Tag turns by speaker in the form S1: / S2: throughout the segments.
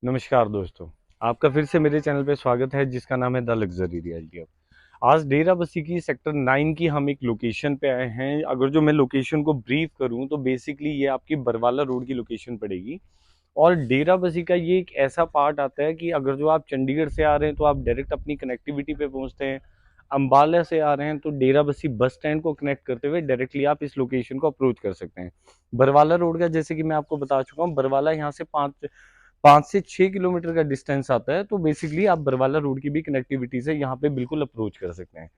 S1: नमस्कार दोस्तों। आपका फिर से मेरे चैनल पे स्वागत है जिसका नाम है द लग्जरी रियल्टी। आज डेरा बस्सी की सेक्टर 9 की हम एक लोकेशन पे आए हैं। अगर जो मैं लोकेशन को ब्रीफ करूं तो बेसिकली ये आपकी बरवाला रोड की लोकेशन पड़ेगी। और डेरा बस्सी का ये एक ऐसा पार्ट आता है कि अगर जो आप चंडीगढ़ से आ रहे हैं तो आप डायरेक्ट अपनी कनेक्टिविटी पे पहुंचते हैं। अम्बाला से आ रहे हैं तो डेरा बस्सी बस स्टैंड को कनेक्ट करते हुए डायरेक्टली आप इस लोकेशन को अप्रोच कर सकते हैं। बरवाला रोड का जैसे कि मैं आपको बता चुका हूँ, बरवाला यहाँ से 5 से 6 किलोमीटर का डिस्टेंस आता है। तो बेसिकली आप बरवाला रोड की भी कनेक्टिविटी से यहाँ पे बिल्कुल अप्रोच कर सकते हैं।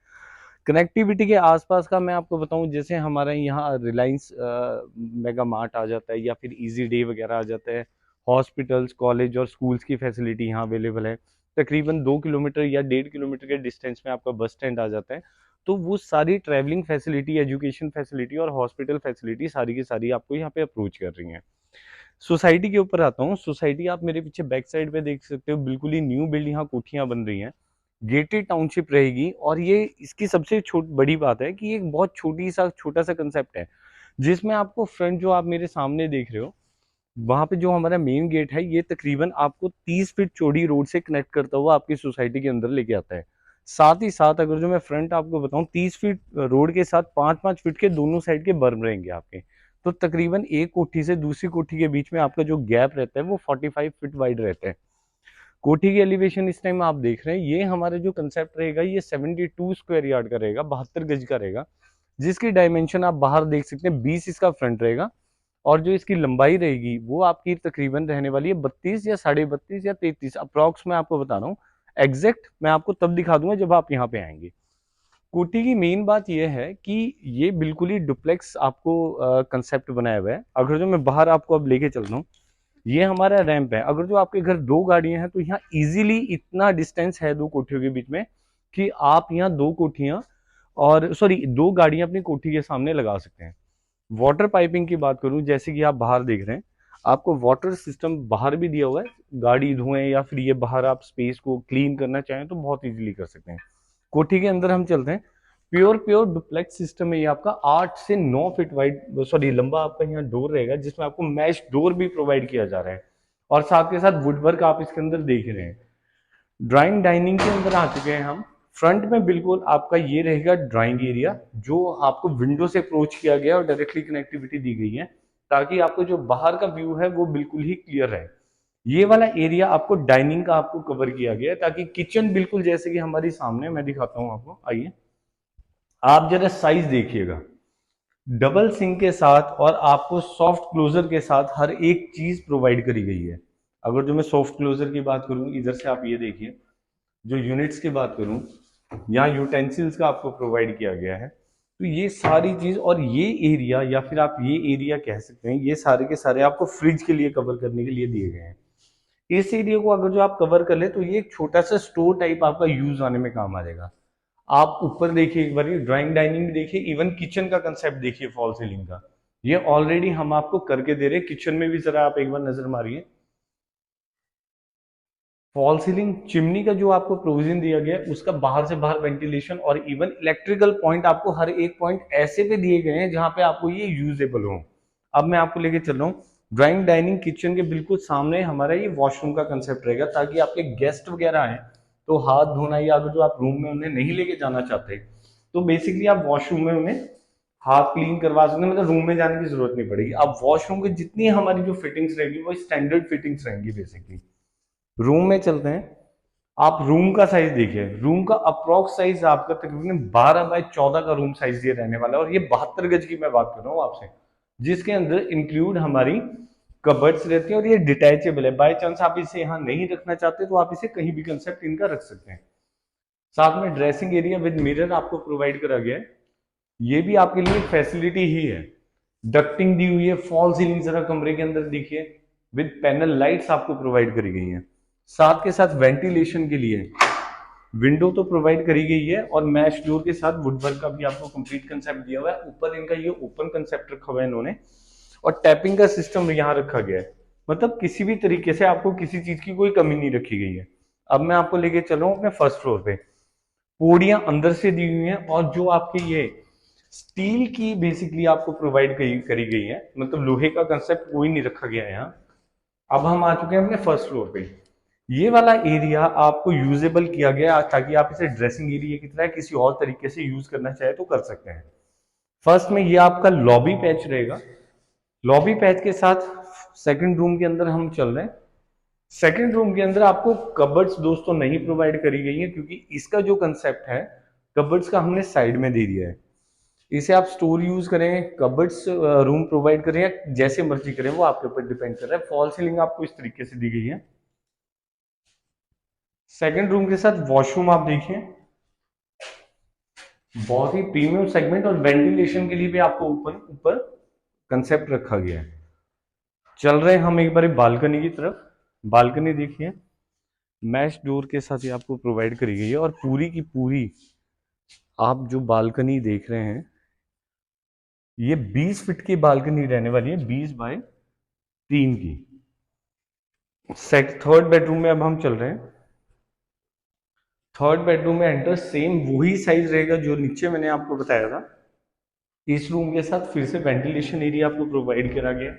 S1: कनेक्टिविटी के आसपास का मैं आपको बताऊं, जैसे हमारे यहाँ रिलायंस मेगा मार्ट आ जाता है या फिर इजी डे वगैरह आ जाता है। हॉस्पिटल्स, कॉलेज और स्कूल्स की फैसिलिटी यहाँ अवेलेबल है। तकरीबन 2 किलोमीटर या 1.5 किलोमीटर के डिस्टेंस में आपका बस स्टैंड आ जाता है। तो वो सारी ट्रैवलिंग फैसिलिटी, एजुकेशन फैसिलिटी और हॉस्पिटल फैसिलिटी सारी की सारी आपको यहाँ पे अप्रोच कर रही हैं। सोसाइटी के ऊपर आता हूँ। सोसाइटी आप मेरे पीछे बैक साइड पे देख सकते हो, बिल्कुल ही न्यू बिल्ड यहाँ कोठियां बन रही हैं। गेटेड टाउनशिप रहेगी और ये इसकी सबसे बड़ी बात है कि ये एक बहुत छोटा सा कंसेप्ट है, जिसमें आपको फ्रंट जो आप मेरे सामने देख रहे हो, वहां पे जो हमारा मेन गेट है ये तकरीबन आपको 30 फीट चौड़ी रोड से कनेक्ट करता हुआ आपकी सोसाइटी के अंदर लेके आता है। साथ ही साथ अगर जो मैं फ्रंट आपको बताऊं, 30 फीट रोड के साथ 5-5 फीट के दोनों साइड के बर्म रहेंगे आपके। तो तकरीबन एक कोठी से दूसरी कोठी के बीच में आपका जो गैप रहता है वो 45 फीट वाइड रहता है। कोठी की एलिवेशन इस टाइम आप देख रहे हैं, ये हमारे जो कंसेप्ट रहेगा ये 72 स्क्वायर यार्ड का रहेगा, 72 गज का रहेगा। जिसकी डायमेंशन आप बाहर देख सकते हैं, 20 इसका फ्रंट रहेगा। और जो इसकी लंबाई रहेगी वो आपकी तकरीबन रहने वाली है 32 या 32.5 या 33 अप्रॉक्स। मैं आपको बता रहा हूँ, एग्जैक्ट मैं आपको तब दिखा दूंगा जब आप यहाँ पे आएंगे। कोटी की मेन बात यह है कि ये बिल्कुल ही डुप्लेक्स आपको कंसेप्ट बनाया हुआ है। अगर जो मैं बाहर आपको अब लेके चल रहा हूँ, ये हमारा रैंप है। अगर जो आपके घर दो गाड़ियां हैं तो यहाँ इजीली इतना डिस्टेंस है दो कोठियों के बीच में कि आप यहाँ दो कोठियां और सॉरी दो गाड़ियां अपनी कोठी के सामने लगा सकते हैं। वाटर पाइपिंग की बात करूं, जैसे कि आप बाहर देख रहे हैं, आपको वाटर सिस्टम बाहर भी दिया हुआ है। गाड़ी धोएं या फिर ये बाहर आप स्पेस को क्लीन करना चाहें तो बहुत इजीली कर सकते हैं। कोठी के अंदर हम चलते हैं। प्योर प्योर डुप्लेक्स सिस्टम है ये आपका। 8 से 9 फीट वाइड सॉरी लंबा आपका यहाँ डोर रहेगा, जिसमें आपको मैश डोर भी प्रोवाइड किया जा रहा है। और साथ के साथ वुडवर्क आप इसके अंदर देख रहे हैं। ड्राइंग डाइनिंग के अंदर आ चुके हैं हम। फ्रंट में बिल्कुल आपका ये रहेगा ड्राइंग एरिया, जो आपको विंडो से अप्रोच किया गया और डायरेक्टली कनेक्टिविटी दी गई है, ताकि आपको जो बाहर का व्यू है वो बिल्कुल ही क्लियर रहे। ये वाला एरिया आपको डाइनिंग का आपको कवर किया गया है, ताकि किचन बिल्कुल जैसे कि हमारी सामने, मैं दिखाता हूँ आपको, आइए आप जरा साइज देखिएगा। डबल सिंक के साथ और आपको सॉफ्ट क्लोजर के साथ हर एक चीज प्रोवाइड करी गई है। अगर जो मैं सॉफ्ट क्लोजर की बात करूं, इधर से आप ये देखिए, जो यूनिट्स की बात करूं, यहाँ यूटेंसिल्स का आपको प्रोवाइड किया गया है। तो ये सारी चीज और ये एरिया या फिर आप ये एरिया कह सकते हैं, ये सारे के सारे आपको फ्रिज के लिए कवर करने के लिए दिए गए हैं। इस एरिया को अगर जो आप कवर कर ले तो ये एक छोटा सा स्टोर टाइप आपका यूज आने में काम आ जाएगा। आप ऊपर देखिए एक बार, ड्राइंग डाइनिंग भी देखिए, इवन किचन का कंसेप्ट देखिए फॉल सीलिंग का। ये ऑलरेडी हम आपको करके दे रहे हैं। किचन में भी जरा आप एक बार नजर मारिए। फॉल सीलिंग चिमनी का जो आपको प्रोविजन दिया गया है, उसका बाहर से बाहर वेंटिलेशन और इवन इलेक्ट्रिकल पॉइंट आपको हर एक पॉइंट ऐसे पे दिए गए हैं जहां पे आपको ये यूजेबल हो। अब मैं आपको लेके चल रहा हूँ ड्राइंग डाइनिंग किचन के बिल्कुल सामने हमारा ये वॉशरूम का कंसेप्ट रहेगा, ताकि आपके गेस्ट वगैरह आए तो हाथ धोना, या अगर जो आप रूम में उन्हें नहीं लेके जाना चाहते तो बेसिकली आप वॉशरूम में उन्हें हाथ क्लीन करवा सकते हैं। मतलब रूम में जाने की जरूरत नहीं पड़ेगी। अब वॉशरूम की जितनी हमारी जो फिटिंग्स रहेगी वो स्टैंडर्ड फिटिंग्स रहेंगी बेसिकली। रूम में चलते हैं। आप रूम का साइज देखिए, रूम का अप्रोक्स साइज आपका तकरीबन 12 बाय 14 का रूम साइज ये रहने वाला है। और ये 72 गज की मैं बात कर रहा हूँ आपसे, जिसके अंदर इंक्लूड हमारी कबर्ड्स रहती है और ये डिटैचेबल है। बाय चांस आप इसे यहाँ नहीं रखना चाहते तो आप इसे कहीं भी कंसेप्ट इनका रख सकते हैं। साथ में ड्रेसिंग एरिया विद मिरर आपको प्रोवाइड करा गया है। ये भी आपके लिए फैसिलिटी ही है। डक्टिंग दी हुई है। फॉल सीलिंग जरा कमरे के अंदर देखिए, विद पैनल लाइट्स आपको प्रोवाइड करी गई हैं। साथ के साथ वेंटिलेशन के लिए विंडो तो प्रोवाइड करी गई है और मैश डोर के साथ वुडवर्क का भी आपको कंप्लीट कंसेप्ट दिया हुआ है। ऊपर इनका ये ओपन कंसेप्ट रखा हुआ है इन्होंने, और टैपिंग का सिस्टम यहाँ रखा गया है। मतलब किसी भी तरीके से आपको किसी चीज की कोई कमी नहीं रखी गई है। अब मैं आपको लेके चल रहा हूँ अपने फर्स्ट फ्लोर पे। पोड़ियां अंदर से दी हुई हैं और जो आपके ये स्टील की बेसिकली आपको प्रोवाइड करी गई है। मतलब लोहे का कंसेप्ट कोई नहीं रखा गया है यहाँ। अब हम आ चुके हैं अपने फर्स्ट फ्लोर पे। ये वाला एरिया आपको यूजेबल किया गया ताकि आप इसे ड्रेसिंग एरिया की तरह किसी और तरीके से यूज करना चाहे तो कर सकते हैं। फर्स्ट में ये आपका लॉबी पैच रहेगा। लॉबी पैच के साथ सेकंड रूम के अंदर हम चल रहे हैं। सेकंड रूम के अंदर आपको कबर्ड्स दोस्तों नहीं प्रोवाइड करी गई है, क्योंकि इसका जो कंसेप्ट है कबर्ड्स का हमने साइड में दे दिया है। इसे आप स्टोर यूज करें, कबर्ड्स रूम प्रोवाइड करें, या जैसे मर्जी करें, वो आपके ऊपर डिपेंड कर रहा है। फॉल सीलिंग आपको इस तरीके से दी गई है। सेकंड रूम के साथ वॉशरूम आप देखिए, बहुत ही प्रीमियम सेगमेंट, और वेंटिलेशन के लिए भी आपको ऊपर ऊपर कंसेप्ट रखा गया है। चल रहे हैं हम एक बार बालकनी की तरफ। बालकनी देखिए, मैश डोर के साथ ही आपको प्रोवाइड करी गई है, और पूरी की पूरी आप जो बालकनी देख रहे हैं ये 20 फीट की बालकनी रहने वाली है, 20 बाय 3 की। थर्ड बेडरूम में अब हम चल रहे हैं। थर्ड बेडरूम में एंटर, सेम वही साइज रहेगा जो नीचे मैंने आपको बताया था। इस रूम के साथ फिर से वेंटिलेशन एरिया आपको प्रोवाइड करा गया,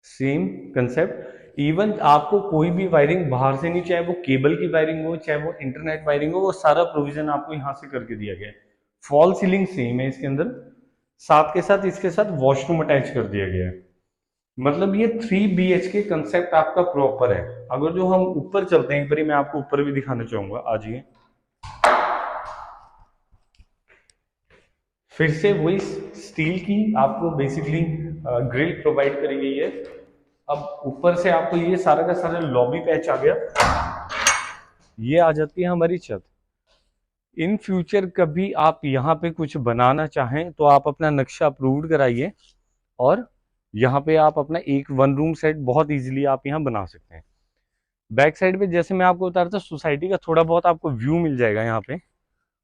S1: सेम कंसेप्ट। इवन आपको कोई भी वायरिंग बाहर से नहीं, चाहे वो केबल की वायरिंग हो, चाहे वो इंटरनेट वायरिंग हो, वो सारा प्रोविजन आपको यहां से करके दिया गया है। फॉल सीलिंग सेम है इसके अंदर, साथ के साथ इसके साथ वॉशरूम अटैच कर दिया गया है। मतलब ये 3 BHK कंसेप्ट आपका प्रॉपर है। अगर जो हम ऊपर चलते हैं, एक बार मैं आपको ऊपर भी दिखाना चाहूंगा, आ जाइए। फिर से वही स्टील की आपको बेसिकली ग्रिल प्रोवाइड करी गई है। अब ऊपर से आपको ये सारा का सारा लॉबी पैच आ गया। ये आ जाती है हमारी छत। इन फ्यूचर कभी आप यहाँ पे कुछ बनाना चाहें तो आप अपना नक्शा अप्रूव्ड कराइए, और यहाँ पे आप अपना एक 1 रूम सेट बहुत इजीली आप यहाँ बना सकते हैं। बैक साइड पे जैसे मैं आपको बता रहा था, सोसाइटी का थोड़ा बहुत आपको व्यू मिल जाएगा यहाँ पे।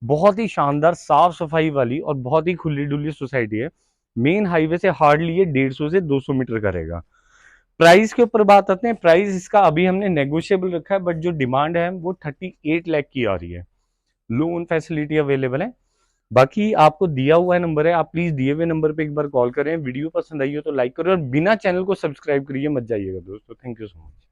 S1: बहुत ही शानदार साफ सफाई वाली और बहुत ही खुली डुली सोसाइटी है। मेन हाईवे से हार्डली ये 150 से 200 मीटर का रहेगा। प्राइस के ऊपर बात आते हैं। प्राइस इसका अभी हमने नेगोशिएबल रखा है, बट जो डिमांड है वो 38 लाख की आ रही है। लोन फैसिलिटी अवेलेबल है। बाकी आपको दिया हुआ नंबर है, आप प्लीज दिए हुए नंबर पे एक बार कॉल करें। वीडियो पसंद आई हो तो लाइक करें, और बिना चैनल को सब्सक्राइब करिए मत जाइएगा दोस्तों। Thank you so much.